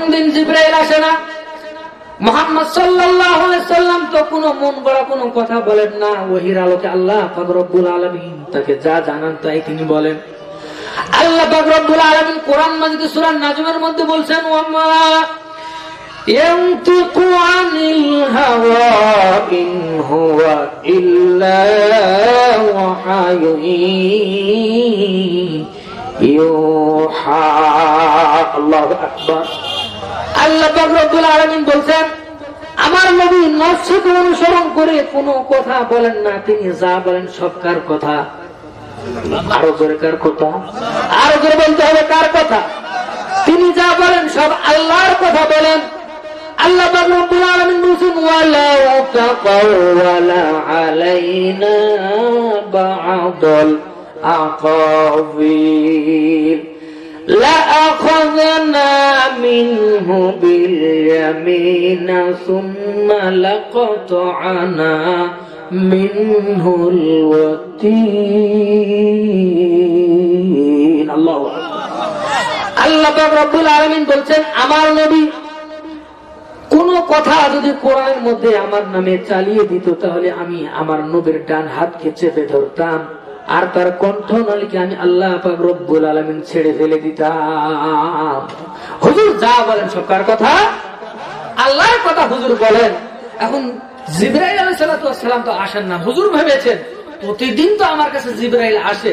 কোনদিন জিবরাইল আসে না। মুহাম্মদ সাল্লাল্লাহু আলাইহি সাল্লাম তো কোনো মন গড়া কোনো কথা বলেন না, ওহীর আলোকে আল্লাহ পাক রব্বুল আলামিন তাকে যা জানান তাই তিনি বলেন। আল্লাহ পাক রব্বুল আলামিন কোরআন মাজিদে সূরা নাজমের মধ্যে বলছেন, ওয়ামা ইয়ানতিকু আনিল হাওয়া ইন হুয়া ইল্লা ওয়াহায়ুন ইউহা। আল্লাহু আকবার। আল্লাহ পাক রব্বুল আলামিন বলছেন, আমার নবী নফসকে অনুসরণ করে কোনো কথা বলেন না, তিনি যা বলেন সব কার কথা? আরো জোরে কার কথা? আরো জোরে বলতে হবে কার কথা? তিনি যা বলেন সব আল্লাহর কথা বলেন। আল্লাহ পাক রব্বুল আলামিন বলেন, ওয়ালাউ তাকাওয়ালা আলাইনা বা'দাল আকাবির لأخذنا منه باليمين ثم لقطعنا منه الوتين। الله আল্লাহ পাক রব্বুল আলামিন বলছেন, আমার নবী কোন কথা যদি কোরআনের মধ্যে আমার নামে চালিয়ে দিত তাহলে আমি আমার নবীর ডান হাতকে চেপে ধরতাম, আর তার কণ্ঠ নালীকে আমি আল্লাহ পাক রব্বুল আলামিন ছেড়ে ফেলে দিতাম। হুজুর যা বলেন সব কার কথা? আল্লাহর কথা হুজুর বলেন। এখন জিবরাইল আলাইহিস সালাম তো আসেন না, হুজুর ভেবেছেন প্রতিদিন তো আমার কাছে জিবরাইল আসে,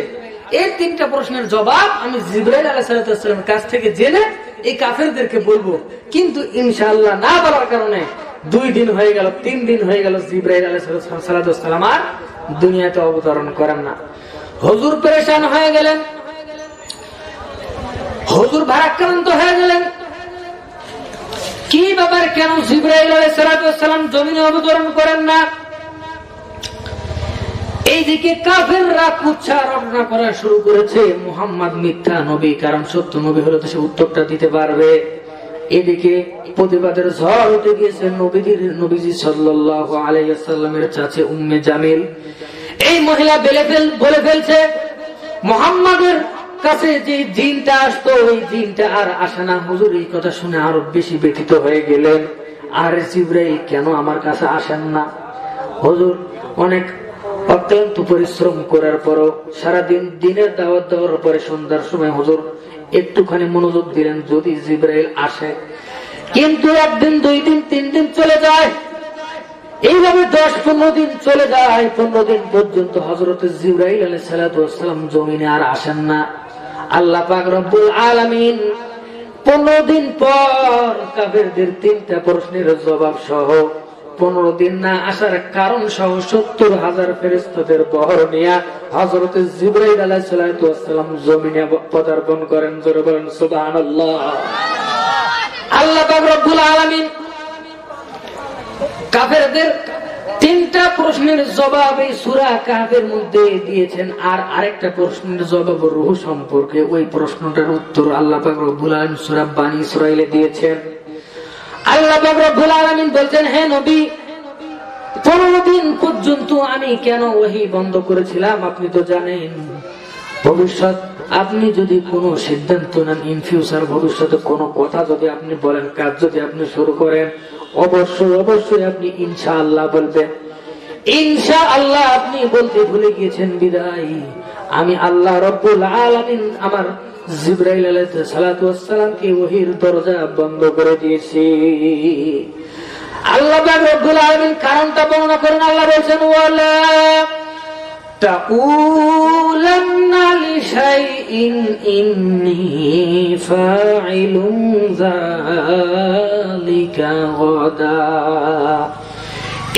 এই তিনটা প্রশ্নের জবাব আমি জিবরাইল আলাইহিস সালামের কাছ থেকে জেনে এই কাফেরদেরকে বলবো। কিন্তু ইনশাআল্লাহ না বলার কারণে 2 দিন হয়ে গেল, 3 দিন হয়ে গেল, জিবরাইল আলাইহিস সালাম আর দুনিয়াতে অবতরণ করেন না। হুজুর পেরেশান হয়ে গেলেন, হুজুর ভারাক্রান্ত হয়ে গেলেন। কি ব্যাপার, কেন জিবরাইল আলাইহিস সালাম জমিনে অবতরণ করেন না? এইদিকে কাফেররা কুচ্ছা রটনা করা শুরু করেছে, মুহাম্মদ মিথ্যা নবী, কারণ সত্য নবী হলে তো সে উত্তরটা দিতে পারবে। এদিকে প্রতিবাদের ঝড় উঠে গিয়েছে নবীজি সাল্লাল্লাহু আলাইহি ওয়াসাল্লামের চাচা উম্মে জামিল। এই মহিলা বলে ফেলছে, মুহাম্মাদের কাছে যে জিনটা আসতো ওই জিনটা আর আসে না। হুজুর এই কথা শুনে আরো বেশি ব্যথিত হয়ে গেলেন, আর জিবরাইল কেন আমার কাছে আসেন না? হুজুর অনেক অত্যন্ত পরিশ্রম করার পরও সারাদিন দিনের দাওয়াত দেওয়ার পরে সন্ধ্যার সময় হুজুর একটুখানি মনোযোগ দিলেন যদি জিবরাইল আসে। কিন্তু 1 দিন 2 দিন 3 দিন চলে যায়, এইভাবে 10-15 দিন চলে যায়। 15 দিন পর্যন্ত হযরত জিবরাইল আলাইহিস সালাম জমিনে আর আসেন না। আল্লাহ পাক রব্বুল আলামিন 15 দিন পর কাফেরদের 3টা প্রশ্নের জবাব সহ 15 দিন না আসার কারণ সহ 70,000 ফেরেশতাদের বহর নিয়ে হযরত জিবরাইল আলাইহিস সালাম জমিনে পদার্পণ করেন। জোরে বলেন সুবহানাল্লাহ। আল্লাহ পাক রব্বুল আলামিন কাফেরদের 3টা প্রশ্নের জবাব এই সূরা কাহফের মধ্যে দিয়েছেন, আর আরেকটা প্রশ্নের জবাব রূহ সম্পর্কে। ওই প্রশ্নটার উত্তর আল্লাহ পাক রব্বুল আলামিন সূরা বানী ইসরাঈলে দিয়েছেন। আল্লাহ পাক রব্বুল আলামিন বলছেন, হে নবী 15 দিন পর্যন্ত আমি কেন ওহী বন্ধ করেছিলাম আপনি তো জানেন। ভবিষ্যৎ আপনি যদি কোনো সিদ্ধান্ত নেন, ইন ফিউচার ভবিষ্যতে কোনো কথা যদি আপনি বলেন, কাজ যদি আপনি শুরু করেন, অবশ্যই আপনি ইনশাআল্লাহ বলবেন। ইনশাআল্লাহ আপনি বলতে ভুলে গিয়েছেন বিদায় আমি আল্লাহ রব্বুল আলামিন আমার জিবরাইল আলাইহিস সালামকে ওহীর দরজা বন্ধ করে দিয়েছি। আল্লাহ পাক রব্বুল আলামিন কারণটা বর্ণনা করেন। আল্লাহ বলেন, ওয়ালা তাকুলান্না লিশাইইন ইন্নী ফাইলুন যালিকা গাদা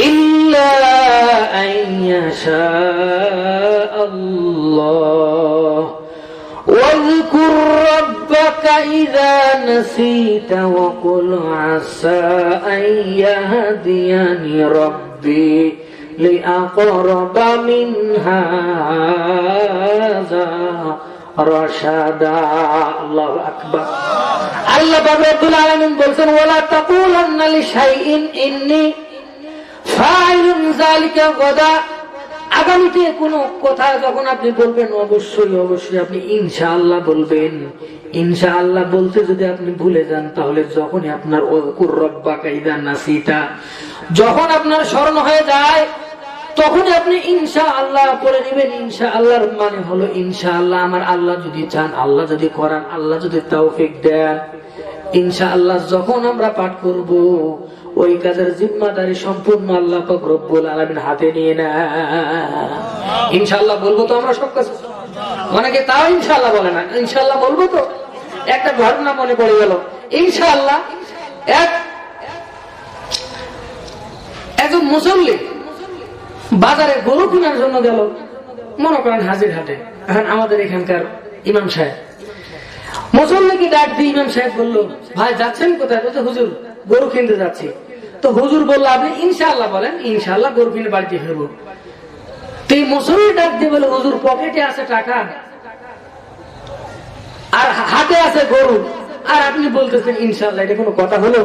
ইল্লা আন ইয়াশা আল্লাহ واذكر ربك إذا نسيت وقل عسى أن يهديني ربي لأقرب من هذا رشدا। الله أكبر। الله رب العالمين বলেন, ولا تقولن لشيء إني فاعل ذلك غدا আগামীতে কোনো কথা যখন আপনি বলবেন অবশ্যই অবশ্যই আপনি ইনশাআল্লাহ বলবেন। ইনশাআল্লাহ বলতে যদি আপনি ভুলে যান তাহলে যখনই আপনার যখন আপনার স্মরণ হয়ে যায় তখনই আপনি ইনশাআল্লাহ বলে নেবেন। ইনশাআল্লাহর মানে হলো ইনশাআল্লাহ আমার আল্লাহ যদি চান, আল্লাহ যদি করান, আল্লাহ যদি তৌফিক দেন, ইনশাআল্লাহ যখন আমরা পাঠ করব ওই কাজের জিম্মাদারি সম্পূর্ণ আল্লাহ পাক রব্বুল আলামিন হাতে নিয়ে না। ইনশাআল্লাহ বলবো তো আমরা সব কাজ, অনেকে তাও ইনশাআল্লাহ বলে না। ইনশাআল্লাহ বলবো তো। একটা ঘটনা মনে পড়ে গেল। ইনশাআল্লাহ একজন মুসল্লি বাজারে গরু কেনার জন্য গেল, মনে করেন হাজিরহাটে। এখন আমাদের এখানকার ইমাম সাহেব মুসল্লিকে ডাক দিয়ে ইমাম সাহেব বললো, ভাই যাচ্ছেন কোথায়? বলছে হুজুর গরু কিনতে যাচ্ছি। তো হুজুর বললো আপনি ইনশাআল্লাহ বলেন, ইনশাআল্লাহ গরু কিনে বাড়িতে ফিরবো। তো এই মুসল্লি ডাক দিয়ে বলে, হুজুর পকেটে আছে টাকা আর হাতে আছে গরু, আর আপনি বলতেছেন ইনশাআল্লাহ, এটা কোনো কথা হলো?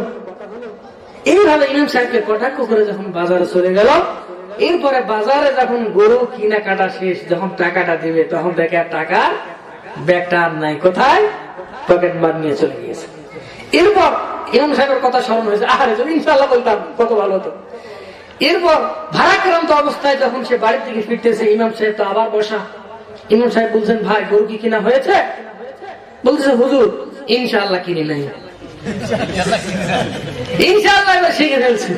এইভাবে ইমাম সাহেবকে কটাক্ষ করে যখন বাজারে চলে গেল, এরপরে বাজারে যখন গরু কিনা কাটা শেষ, যখন টাকাটা দিবে তখন দেখে টাকার ব্যাগটা আর নাই, কোথায়? পকেট মার নিয়ে চলে গিয়েছে। এরপর ইমাম সাহেবের কথা স্মরণ হয়েছে, আরে যদি ইনশাআল্লাহ বলতাম কত ভালো হতো। এরপর ভারাক্রান্ত অবস্থায় যখন সে বাড়ির দিকে ফিরতেছে, ইমাম সাহেব তো আবার বসা। ইমাম সাহেব বলছেন, ভাই গরু কি কিনা হয়েছে? বলতেছে হুজুর ইনশাআল্লাহ কিনে নাই। ইনশাআল্লাহ এবার শিখে ফেলছে,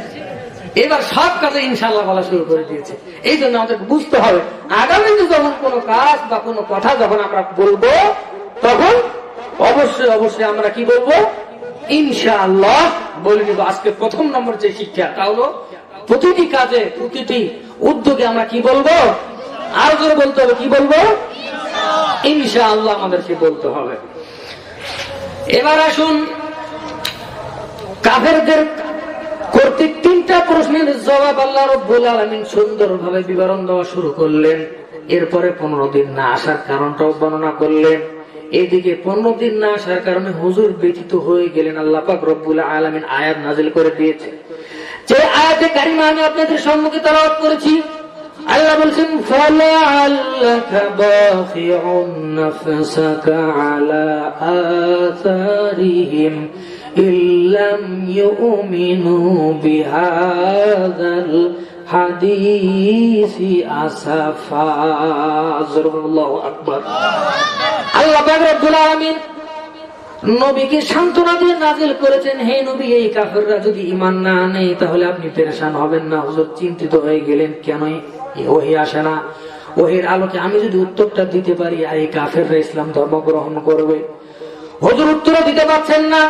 এবার সব কাজে ইনশাআল্লাহ বলা শুরু করে দিয়েছে। এই জন্য আমাদের বুঝতে হবে আগামীতে যখন কোনো কাজ বা কোনো কথা যখন আমরা বলবো তখন অবশ্যই অবশ্যই আমরা কি বলবো? ইনশাআল্লাহ বলে দিব। আজকে প্রথম নম্বর যে শিক্ষা তা হলো প্রতিটি কাজে প্রতিটি উদ্যোগে আমরা কি বলবো? আরো জোরে বলতে হবে, কি বলবো? ইনশাআল্লাহ আমাদেরকে বলতে হবে। এবার আসুন কাফেরদের কর্তৃক তিনটা প্রশ্নের জবাব আল্লাহ রাব্বুল আলামিন সুন্দরভাবে বিবরণ দেওয়া শুরু করলেন। এরপরে 15 দিন না আসার কারণটাও বর্ণনা করলেন। এইদিকে 15 দিন না আসার কারণে হুজুর ব্যথিত হয়ে গেলেন। আল্লাহ পাক রব্বুল আলামিন আয়াত নাযিল করে দিয়েছে, যে আয়াতে কারিমা আমি আপনাদের সম্মুখে তেলাওয়াত করেছি। আল্লাহ বলছেন, ফালাআল্লাকা বাখিউন নাফসাকা আলা আসারিহিম ইল্লাম ইউমিনু বিহাযাল হাদিসি আসাফা। আল্লাহু আকবার। আল্লাহ পাক রব্বুল আলামিন নবীকে সান্ত্বনা দিয়ে নাযিল করেছেন, হে নবী এই কাফেররা যদি ঈমান না আনে তাহলে আপনি পেরেশান হবেন না। হুজুর চিন্তিত হয়ে গেলেন, কেন ওহী আসে না? ওহীর আলোকে আমি যদি উত্তরটা দিতে পারি এই কাফেররা ইসলাম ধর্ম গ্রহণ করবে। হুজুর উত্তর দিতে পারছেন না।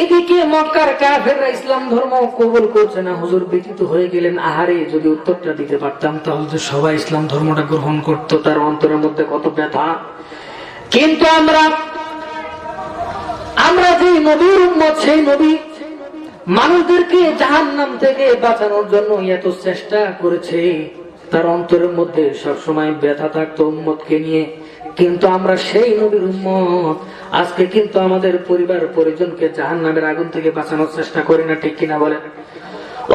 এদিকে মক্কার কাফেররা ইসলাম ধর্ম কবুল করছে না। হুজুর ব্যথিত হয়ে গেলেন, আহারে যদি উত্তরটা দিতে পারতাম তাহলে তো সবাই ইসলাম ধর্মটা গ্রহণ করতো। তার অন্তরের মধ্যে কত ব্যথা। কিন্তু আমরা যে নবীর উম্মত, সেই নবী মানুষদেরকে জাহান্নাম থেকে বাঁচানোর জন্য এত চেষ্টা করেছে, তার অন্তরের মধ্যে সবসময় ব্যথা থাকতো উম্মতকে নিয়ে। কিন্তু আমরা সেই নবীর উম্মত, আজকে কিন্তু আমাদের পরিবার পরিজনকে জাহান্নামের আগুন থেকে বাঁচানোর চেষ্টা করি না, ঠিক কিনা বলেন?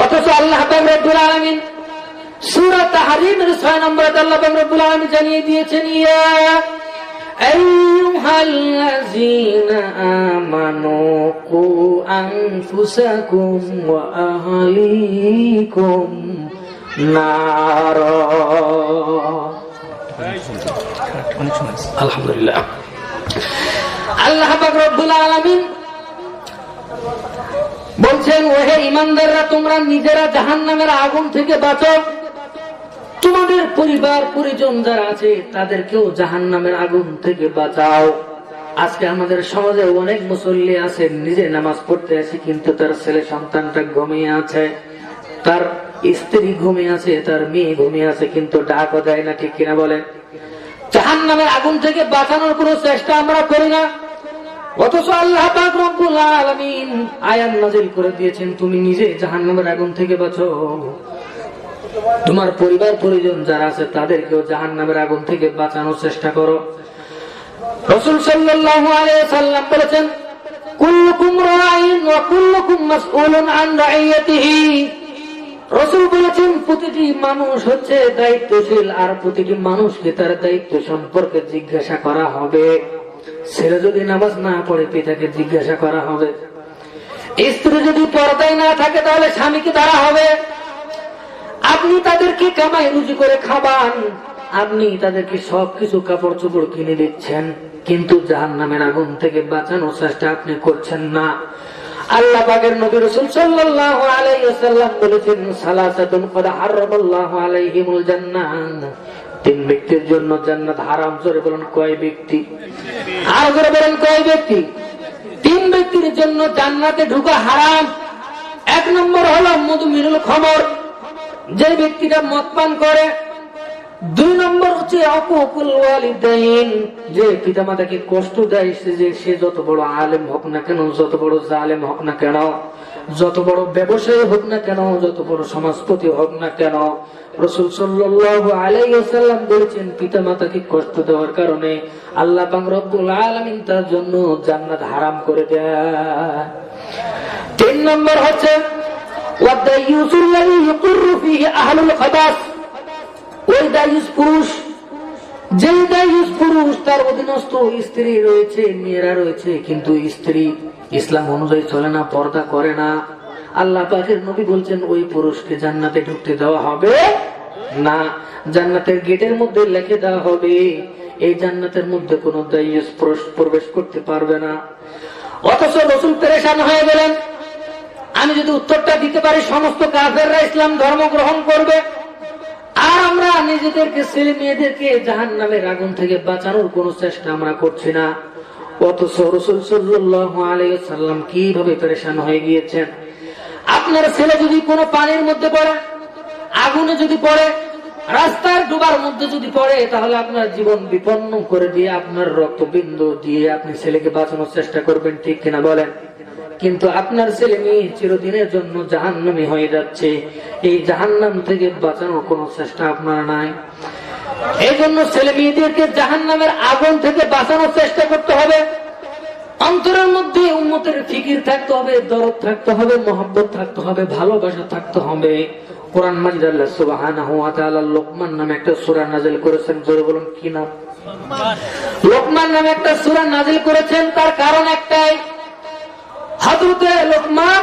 অথচ আল্লাহ পাক রব্বুল আলামিন সূরা তাহরীমের 6 নম্বরে আল্লাহ পাক রব্বুল আলামিন জানিয়ে দিয়েছেন, ইয়া আইয়ুহাল্লাযীনা আমানু কু আনফুসাকুম ওয়া আহলিকুম নারা। আলহামদুলিল্লাহ। আল্লাহ পাক রব্বুল আলামিন বলছেন, ওহে ঈমানদাররা, তোমরা নিজেরা জাহান্নামের আগুন থেকে বাঁচো, তোমাদের পরিবার পরিজন যারা আছে তাদেরকেও জাহান্নামের আগুন থেকে বাঁচাও। আজকে আমাদের সমাজে অনেক মুসল্লি আছে, নিজে নামাজ পড়তে আসে কিন্তু তার ছেলে সন্তানটা ঘুমিয়ে আছে, তার স্ত্রী ঘুমিয়ে আছে, তার মেয়ে ঘুমিয়ে আছে, কিন্তু ডাকও দেয় না, ঠিক কিনা বলেন? জাহান্নামের আগুন থেকে বাঁচানোর কোনো চেষ্টা আমরা করি না। অথচ আল্লাহ পাক রব্বুল আলামিন আয়াত নাযিল করে দিয়েছেন, তুমি নিজে জাহান্নামের আগুন থেকে বাঁচো, তোমার পরিবার পরিজন যারা আছে তাদেরকেও জাহান্নামের আগুন থেকে বাঁচানোর চেষ্টা করো। রাসূল সাল্লাল্লাহু আলাইহি সাল্লাম বলেছেন, কুল্লুকুম রাঈন ওয়া কুল্লুকুম মাসউলুন আন রাইয়াতিহি। রাসূল বলেছেন প্রতিটি মানুষ হচ্ছে দায়িত্বশীল, আর প্রতিটি মানুষকে তার দায়িত্ব সম্পর্কে জিজ্ঞাসা করা হবে। ছেলে যদি নামাজ না পড়ে পিতাকে জিজ্ঞাসা করা হবে, স্ত্রী যদি পর্দায় না থাকে তাহলে স্বামীকে ধরা হবে। আপনি তাদেরকে কামাই রুজি করে খাবান, আপনি তাদেরকে সবকিছু কাপড় চোপড় কিনে দিচ্ছেন, কিন্তু জাহান্নামের আগুন থেকে বাঁচানোর চেষ্টা আপনি করছেন না। আল্লাহ পাকের নবী রাসূল সাল্লাল্লাহু আলাইহি ওয়াসাল্লাম বলেছেন, সালাসাতুন ক্বাদ হারামাল্লাহু আলাইহিমুল জান্নাহ, তিন ব্যক্তির জন্য জান্নাত হারাম। জোরে বলেন কয় ব্যক্তি? আর জোরে বলেন কয় ব্যক্তি? তিন ব্যক্তির জন্য জান্নাতে ঢোকা হারাম। এক নম্বর হলো মুদমিনুল খমর, যে ব্যক্তিটা মদ পান করে। দুই নম্বর হচ্ছে আকুকুল ওয়ালিদাইন, যে পিতামাতাকে কষ্ট দেয়, সে যত বড় আলেম হোক না কেন, যত বড় জালেম হোক না কেন, যত বড় ব্যবসায়ী হোক না কেন, যত বড় সমাজপতি হোক না কেন, রাসূল সাল্লাল্লাহু আলাইহি ওয়াসাল্লাম বলেছেন পিতামাতাকে কষ্ট দেওয়ার কারণে আল্লাহ পাক রব্বুল আলামিন তার জন্য জান্নাত হারাম করে দেয়। তিন নম্বর হচ্ছে ওয়াদাইয়ুসুল্লাযী ইয়াকুরু ফীহি আহলুল খাবাস, ওই দায়ুস পুরুষ, যে দায়ুস পুরুষ তার অধীনস্থ স্ত্রী রয়েছে, মেয়েরা রয়েছে, কিন্তু স্ত্রী ইসলাম অনুযায়ী চলে না, পর্দা করে না। আল্লাহ পাকের নবী বলছেন ওই পুরুষকে জান্নাতে ঢুকতে দেওয়া হবে না। জান্নাতের গেটের মধ্যে লিখে দেওয়া হবে এই জান্নাতের মধ্যে কোন দায়ুস পুরুষ প্রবেশ করতে পারবে না। অথচ রাসূল পেরেশান হয়ে গেলেন, আমি যদি উত্তরটা দিতে পারি সমস্ত কাফেররা ইসলাম ধর্ম গ্রহণ করবে, আর আমরা নিজেদেরকে ছেলে মেয়েদেরকে জাহান্নামের আগুন থেকে বাঁচানোর কোন চেষ্টা আমরা করছি না। অথচ রাসূল সাল্লাল্লাহু আলাইহি ওয়াসাল্লাম কিভাবে পেরেশান হয়ে গিয়েছেন। আপনার ছেলে যদি কোনো পানির মধ্যে পড়ে, আগুনে যদি পড়ে, রাস্তার ডুবার মধ্যে যদি পড়ে, তাহলে আপনার জীবন বিপন্ন করে দিয়ে আপনার রক্তবিন্দু দিয়ে আপনি ছেলেকে বাঁচানোর চেষ্টা করবেন, ঠিক কিনা বলেন? কিন্তু আপনার ছেলে মেয়ে চিরদিনের জন্য জাহান্নামী হয়ে যাচ্ছে, এই জাহান্নাম থেকে বাঁচানোর কোন চেষ্টা আপনার নাই। এই জন্য ছেলে মেয়েদেরকে জাহান্নামের আগুন থেকে বাঁচানোর চেষ্টা করতে হবে। অন্তরের মধ্যে উম্মতের ফিকির থাকতে হবে, দরদ থাকতে হবে, মহব্বত থাকতে হবে, ভালোবাসা থাকতে হবে। কোরআন মাজিদ আল্লাহ সুবহানাহু ওয়া তাআলা লোকমান নামে একটা সূরা নাযিল করেছেন। জোরে বলুন কি নাম? লোকমান নামে একটা সূরা নাযিল করেছেন। তার কারণ একটাই, হযরত লোকমান